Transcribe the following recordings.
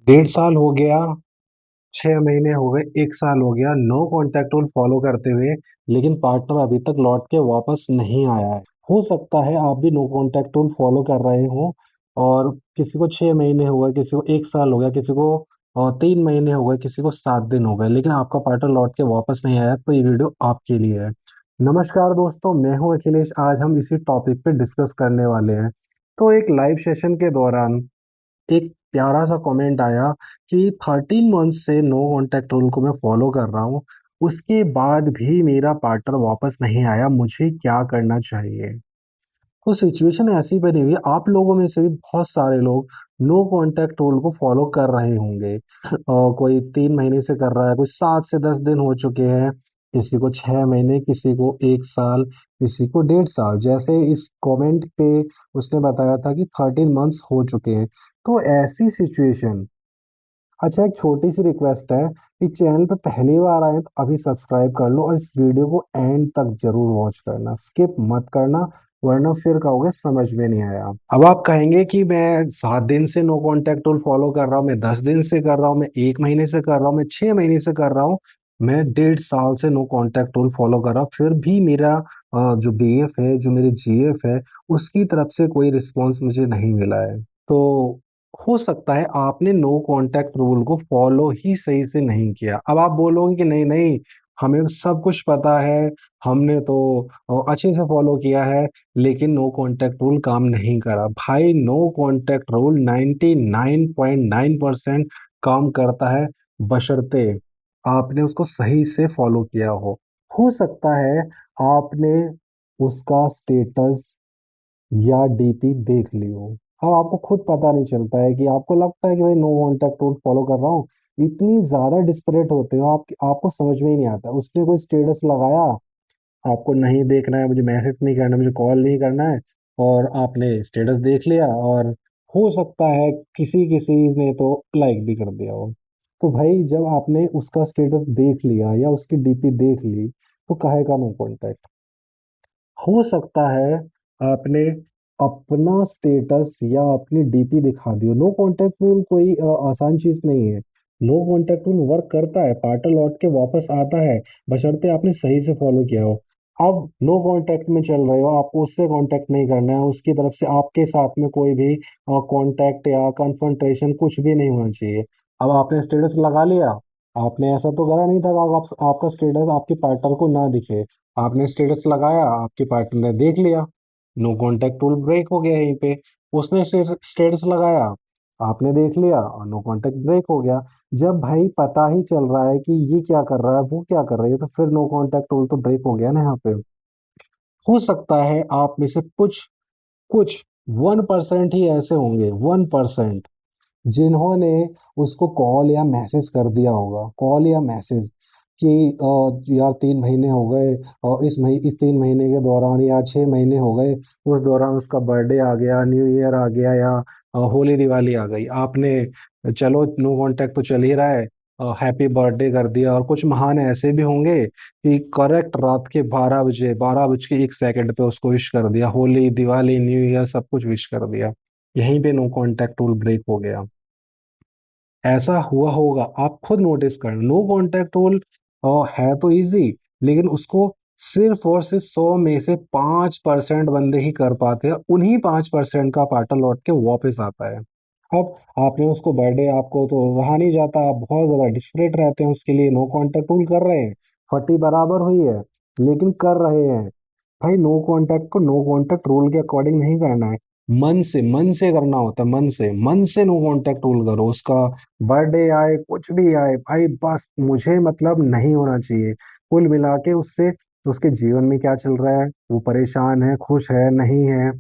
1.5 साल हो गया, 6 महीने हो गए, 1 साल हो गया नो कॉन्टैक्ट रूल फॉलो करते हुए, लेकिन पार्टनर अभी तक लौट के वापस नहीं आया है। हो सकता है आप भी नो कॉन्टैक्ट रूल फॉलो कर रहे हो और किसी को 6 महीने हो गए, किसी को 1 साल हो गया, किसी को 3 महीने हो गए, किसी को 7 दिन हो गए, लेकिन आपका पार्टनर लौट के वापस नहीं आया, तो ये वीडियो आपके लिए है। नमस्कार दोस्तों, मैं हूं अखिलेश। आज हम इसी टॉपिक पे डिस्कस करने वाले हैं। तो एक लाइव सेशन के दौरान एक प्यारा सा कमेंट आया कि 13 मंथ से नो कांटेक्ट रूल को मैं फॉलो कर रहा हूँ, उसके बाद भी मेरा पार्टनर वापस नहीं आया, मुझे क्या करना चाहिए। तो सिचुएशन ऐसी बनी हुई है, आप लोगों में से भी बहुत सारे लोग नो कांटेक्ट रूल को फॉलो कर रहे होंगे और कोई 3 महीने से कर रहा है, कोई 7 से 10 दिन हो चुके हैं, किसी को 6 महीने, किसी को 1 साल, किसी को 1.5 साल। जैसे इस कमेंट पे उसने बताया था कि 13 मंथ्स हो चुके हैं। तो ऐसी सिचुएशन, अच्छा एक छोटी सी रिक्वेस्ट है कि चैनल पे पहली बार आए तो अभी सब्सक्राइब कर लो और इस वीडियो को एंड तक जरूर वॉच करना, स्किप मत करना, वरना फिर कहोगे समझ में नहीं आया। अब आप कहेंगे कि मैं 7 दिन से नो कांटेक्ट रूल फॉलो कर रहा हूँ, मैं 10 दिन से कर रहा हूँ, मैं 1 महीने से कर रहा हूँ, मैं 6 महीने से कर रहा हूँ, मैं 1.5 साल से नो कांटेक्ट रूल फॉलो कर रहा हूँ, फिर भी मेरा जो बीएफ है, जो मेरे जीएफ है, उसकी तरफ से कोई रिस्पॉन्स मुझे नहीं मिला है। तो हो सकता है आपने नो कांटेक्ट रूल को फॉलो ही सही से नहीं किया। अब आप बोलोगे कि नहीं नहीं, हमें तो सब कुछ पता है, हमने तो अच्छे से फॉलो किया है, लेकिन नो कांटेक्ट रूल काम नहीं करा। भाई नो कांटेक्ट रूल 99.9% काम करता है, बशर्ते आपने उसको सही से फॉलो किया हो सकता है आपने उसका स्टेटस या डीपी देख ली हो। अब आपको खुद पता नहीं चलता है कि आपको लगता है कि भाई नो कांटेक्ट रूल फॉलो कर रहा हूँ, इतनी ज्यादा डिस्परेट होते हो आप, आपको समझ में ही नहीं आता। उसने कोई स्टेटस लगाया, आपको नहीं देखना है, मुझे मैसेज नहीं करना, मुझे कॉल नहीं करना है, और आपने स्टेटस देख लिया, और हो सकता है किसी किसी ने तो लाइक भी कर दिया हो। तो भाई जब आपने उसका स्टेटस देख लिया या उसकी डीपी देख ली, तो काहे का नो कांटेक्ट। हो सकता है आपने अपना स्टेटस या अपनी डीपी दिखा दी हो। नो कांटेक्ट रूल कोई आसान चीज नहीं है। नो कांटेक्ट रूल वर्क करता है, पार्टनर लौट के वापस आता है, बशर्ते आपने सही से फॉलो किया हो। अब नो कांटेक्ट में चल रहे हो, आपको उससे कांटेक्ट नहीं करना है, उसकी तरफ से आपके साथ में कोई भी कांटेक्ट या कन्फ्रंटेशन कुछ भी नहीं होना चाहिए। अब आपने स्टेटस लगा लिया, आपने ऐसा तो करा नहीं था कि आपका स्टेटस आपके पार्टनर को ना दिखे। आपने स्टेटस लगाया, आपके पार्टनर ने देख लिया, नो कांटेक्ट रूल ब्रेक हो गया यहीं पे। उसने स्टेटस लगाया, आपने देख लिया और नो कांटेक्ट ब्रेक हो गया। जब भाई पता ही चल रहा है कि ये क्या कर रहा है, वो क्या कर रही है, तो फिर नो कांटेक्ट रूल तो ब्रेक हो गया ना यहाँ पे। हो सकता है आप में से कुछ कुछ 1% ही ऐसे होंगे, 1%, जिन्होंने उसको कॉल या मैसेज कर दिया होगा, कॉल या मैसेज कि यार 3 महीने हो गए, और इस 3 महीने के दौरान या 6 महीने हो गए, उस दौरान उसका बर्थडे आ गया, न्यू ईयर आ गया, या होली दिवाली आ गई, आपने चलो नो कांटेक्ट तो चल ही रहा है, हैप्पी बर्थडे कर दिया। और कुछ महान ऐसे भी होंगे कि करेक्ट रात के 12 बजे, 12 बज के 1 सेकंड पे उसको विश कर दिया, होली दिवाली न्यू ईयर सब कुछ विश कर दिया, यहीं पे नो कांटेक्ट रूल ब्रेक हो गया। ऐसा हुआ होगा, आप खुद नोटिस करना। नो कांटेक्ट रूल है तो इजी, लेकिन उसको सिर्फ और सिर्फ 100 में से 5% बंदे ही कर पाते हैं, उन्हीं 5% का पार्टनर लौट के वापस आता है। अब आपने उसको बर्थडे, आपको तो रहा नहीं जाता, आप बहुत ज्यादा डिस्परेट रहते हैं उसके लिए, नो कांटेक्ट रूल कर रहे हैं, फटी बराबर हुई है, लेकिन कर रहे हैं। भाई नो कांटेक्ट को नो कांटेक्ट रूल के अकॉर्डिंग नहीं करना है, मन से करना होता है, मन से नो कांटेक्ट रूल करो। उसका बर्थडे आए, कुछ भी आए, भाई बस मुझे मतलब नहीं होना चाहिए। कुल मिला के उससे उसके जीवन में क्या चल रहा है, वो परेशान है, खुश है, नहीं है,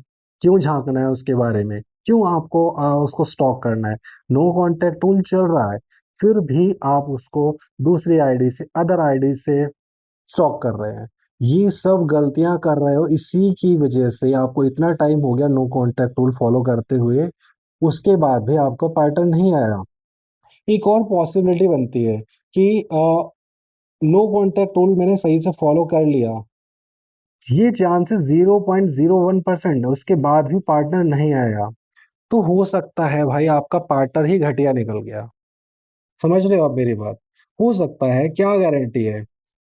क्यों झांकना है उसके बारे में, क्यों आपको उसको स्टॉक करना है। नो कांटेक्ट रूल चल रहा है, फिर भी आप उसको दूसरी आईडी से, अदर आईडी से स्टॉक कर रहे हैं। ये सब गलतियां कर रहे हो, इसी की वजह से आपको इतना टाइम हो गया नो कांटेक्ट रूल फॉलो करते हुए, उसके बाद भी आपका पैटर्न नहीं आया। एक और पॉसिबिलिटी बनती है कि नो कांटेक्ट रूल मैंने सही से फॉलो कर लिया, ये चांसेस 0.01% है, उसके बाद भी पार्टनर नहीं आएगा। तो हो सकता है भाई आपका पार्टनर ही घटिया निकल गया। समझ रहे हो आप मेरी बात? हो सकता है, क्या गारंटी है,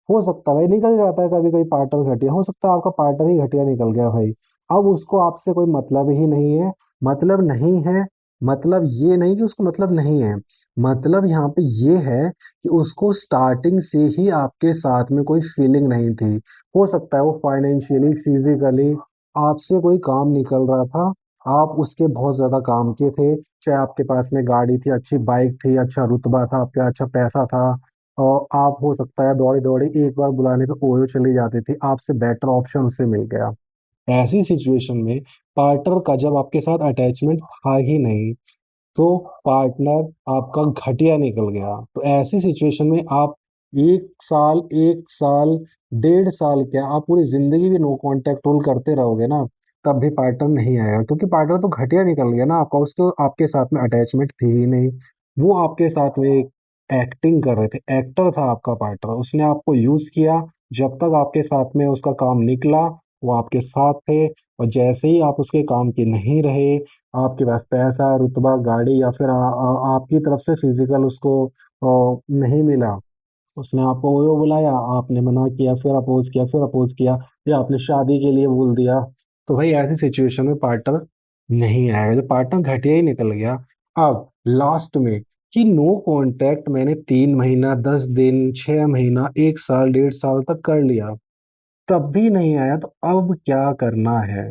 हो सकता है भाई निकल जाता है कभी कभी पार्टनर घटिया, हो सकता है आपका पार्टनर ही घटिया निकल गया भाई। अब उसको आपसे कोई मतलब ही नहीं है, मतलब नहीं है, मतलब ये नहीं कि उसको मतलब नहीं है, मतलब यहाँ पे ये है कि उसको स्टार्टिंग से ही आपके साथ में कोई फीलिंग नहीं थी। हो सकता है वो फाइनेंशियली फिजिकली आपसे कोई काम निकल रहा था, आप उसके बहुत ज्यादा काम के थे, चाहे आपके पास में गाड़ी थी, अच्छी बाइक थी, अच्छा रुतबा था, आपके अच्छा पैसा था, और आप हो सकता है दौड़ी दौड़ी एक बार बुलाने पे ओयो चली जाती थी, आपसे बेटर ऑप्शन उसे मिल गया। ऐसी सिचुएशन में पार्टनर का जब आपके साथ अटैचमेंट था ही नहीं, तो पार्टनर आपका घटिया निकल गया, तो ऐसी सिचुएशन में आप 1 साल, 1 साल, 1.5 साल, क्या आप पूरी जिंदगी भी नो कांटेक्ट रोल करते रहोगे ना, तब भी पार्टनर नहीं आएगा, क्योंकि पार्टनर तो घटिया निकल गया ना आपका, उसको आपके साथ में अटैचमेंट थी ही नहीं। वो आपके साथ में एक्टिंग कर रहे थे, एक्टर था आपका पार्टनर, उसने आपको यूज किया। जब तक आपके साथ में उसका काम निकला, वो आपके साथ थे, और जैसे ही आप उसके काम के नहीं रहे, आपके पास पैसा, रुतबा, गाड़ी, या फिर आपकी तरफ से फिजिकल उसको नहीं मिला, उसने आपको वो बुलाया, आपने मना किया, फिर अपोज किया, फिर अपोज किया, या आपने शादी के लिए बोल दिया, तो भाई ऐसी सिचुएशन में पार्टनर नहीं आएगा, जो पार्टनर घटिया ही निकल गया। अब लास्ट में कि नो कांटेक्ट मैंने 3 महीना, 10 दिन, 6 महीना, 1 साल, 1.5 साल तक कर लिया, तब भी नहीं आया, तो अब क्या करना है?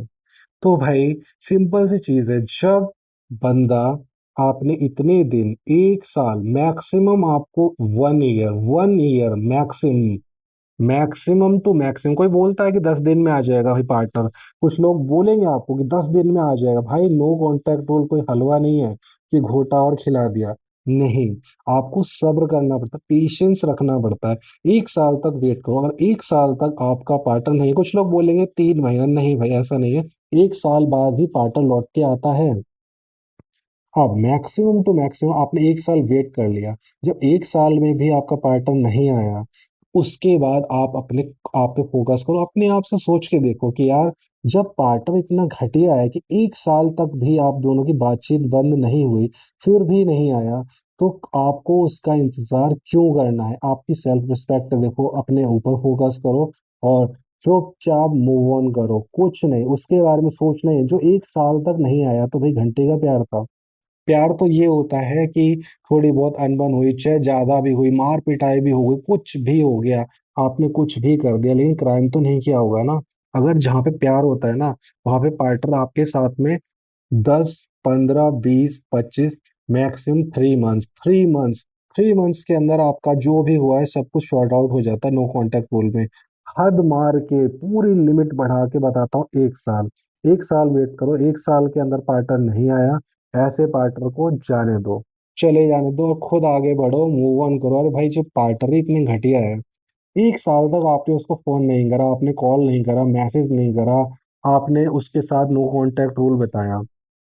तो भाई सिंपल सी चीज है, जब बंदा, आपने इतने दिन, 1 साल, मैक्सिमम आपको 1 year, 1 year maximum, maximum two maximum, कोई बोलता है कि 10 दिन में आ जाएगा भाई पार्टनर, कुछ लोग बोलेंगे आपको कि 10 दिन में आ जाएगा, भाई नो कांटेक्ट रूल कोई हलवा नहीं है कि घोटा और खिला दिया, नहीं, आपको सब्र करना पड़ता है, पेशेंस रखना पड़ता है। 1 साल तक वेट करो, अगर 1 साल तक आपका पार्टनर नहीं, कुछ लोग बोलेंगे 3 महीना, नहीं भाई ऐसा नहीं है, 1 साल बाद भी पार्टनर लौट के आता है। हाँ, मैक्सिमम टू मैक्सिमम आपने 1 साल वेट कर लिया, जब 1 साल में भी आपका पार्टनर नहीं आया, उसके बाद आप अपने आप पे फोकस करो, अपने आप से सोच के देखो कि यार, जब पार्टनर इतना घटिया है कि 1 साल तक भी आप दोनों की बातचीत बंद नहीं हुई, फिर भी नहीं आया, तो आपको उसका इंतजार क्यों करना है? आपकी सेल्फ रिस्पेक्ट देखो, अपने ऊपर फोकस करो, और चुपचाप मूव ऑन करो, कुछ नहीं उसके बारे में सोचना है। जो 1 साल तक नहीं आया तो भाई घंटे का प्यार था। प्यार तो ये होता है कि थोड़ी बहुत अनबन हुई, चाहे ज्यादा भी हुई, मार पिटाई भी हो गई, कुछ भी हो गया, आपने कुछ भी कर दिया, लेकिन क्राइम तो नहीं किया होगा ना। अगर जहाँ पे प्यार होता है ना, वहां पे पार्टनर आपके साथ में 10, 15, 20, 25, मैक्सिमम 3 मंथ्स, 3 मंथ्स, 3 मंथ्स के अंदर आपका जो भी हुआ है सब कुछ सॉर्ट आउट हो जाता है नो कांटेक्ट रूल में। हद मार के पूरी लिमिट बढ़ा के बताता हूँ, 1 साल, 1 साल वेट करो, 1 साल के अंदर पार्टनर नहीं आया, ऐसे पार्टनर को जाने दो, चले जाने दो, और खुद आगे बढ़ो, मूव ऑन करो। अरे भाई, जो पार्टनर ही इतने घटिया है, 1 साल तक आपने उसको फोन नहीं करा, आपने कॉल नहीं करा, मैसेज नहीं करा, आपने उसके साथ नो कांटेक्ट रूल बताया,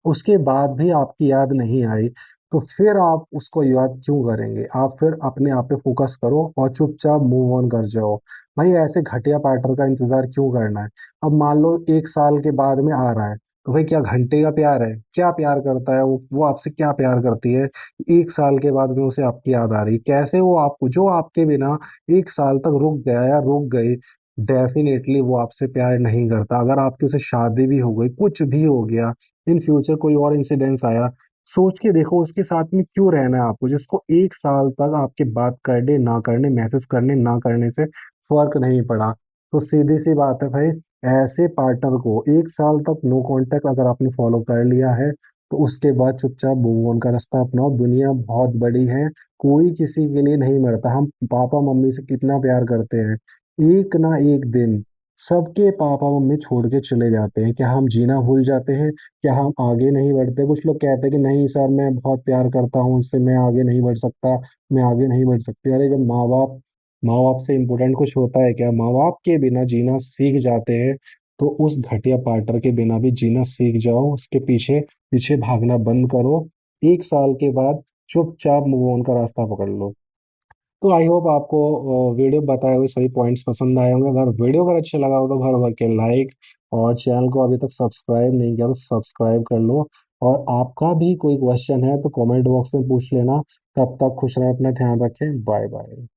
उसके बाद भी आपकी याद नहीं आई, तो फिर आप उसको याद क्यों करेंगे? आप फिर अपने आप पे फोकस करो और चुपचाप मूव ऑन कर जाओ। भाई ऐसे घटिया पार्टनर का इंतजार क्यों करना है? अब मान लो 1 साल के बाद में आ रहा है, तो भाई क्या घंटे का प्यार है? क्या प्यार करता है वो आपसे क्या प्यार करती है? 1 साल के बाद में उसे आपकी याद आ रही है, कैसे? वो आपको, जो आपके बिना 1 साल तक रुक गया या रुक गई, डेफिनेटली वो आपसे प्यार नहीं करता। अगर आपकी उसे शादी भी हो गई, कुछ भी हो गया, इन फ्यूचर कोई और इंसिडेंस आया, सोच के देखो उसके साथ में क्यों रहना है आपको, जिसको 1 साल तक आपके बात करने ना करने, मैसेज करने ना करने से फर्क नहीं पड़ा। तो सीधी सी बात है भाई, ऐसे पार्टनर को 1 साल तक नो कांटेक्ट अगर आपने फॉलो कर लिया है, तो उसके बाद चुपचाप मूव ऑन का रास्ता अपनाओ। दुनिया बहुत बड़ी है, कोई किसी के लिए नहीं मरता। हम पापा मम्मी से कितना प्यार करते हैं, एक ना एक दिन सबके पापा मम्मी छोड़ के चले जाते हैं, क्या हम जीना भूल जाते हैं? क्या हम आगे नहीं बढ़ते? कुछ लोग कहते हैं कि नहीं सर, मैं बहुत प्यार करता हूँ उससे, मैं आगे नहीं बढ़ सकता, मैं आगे नहीं बढ़ सकती। अरे जब माँ बाप से इम्पोर्टेंट कुछ होता है क्या? माँ बाप के बिना जीना सीख जाते हैं, तो उस घटिया पार्टनर के बिना भी जीना सीख जाओ, उसके पीछे पीछे भागना बंद करो। 1 साल के बाद चुपचाप मूव ऑन का रास्ता पकड़ लो। तो आई होप आपको वीडियो बताए हुए सभी पॉइंट्स पसंद आए होंगे। अगर वीडियो अगर अच्छा लगा हो तो घर भर के लाइक, और चैनल को अभी तक सब्सक्राइब नहीं किया तो सब्सक्राइब कर लो। और आपका भी कोई क्वेश्चन है तो कमेंट बॉक्स में पूछ लेना। तब तक खुश रहें, अपना ध्यान रखें, बाय बाय।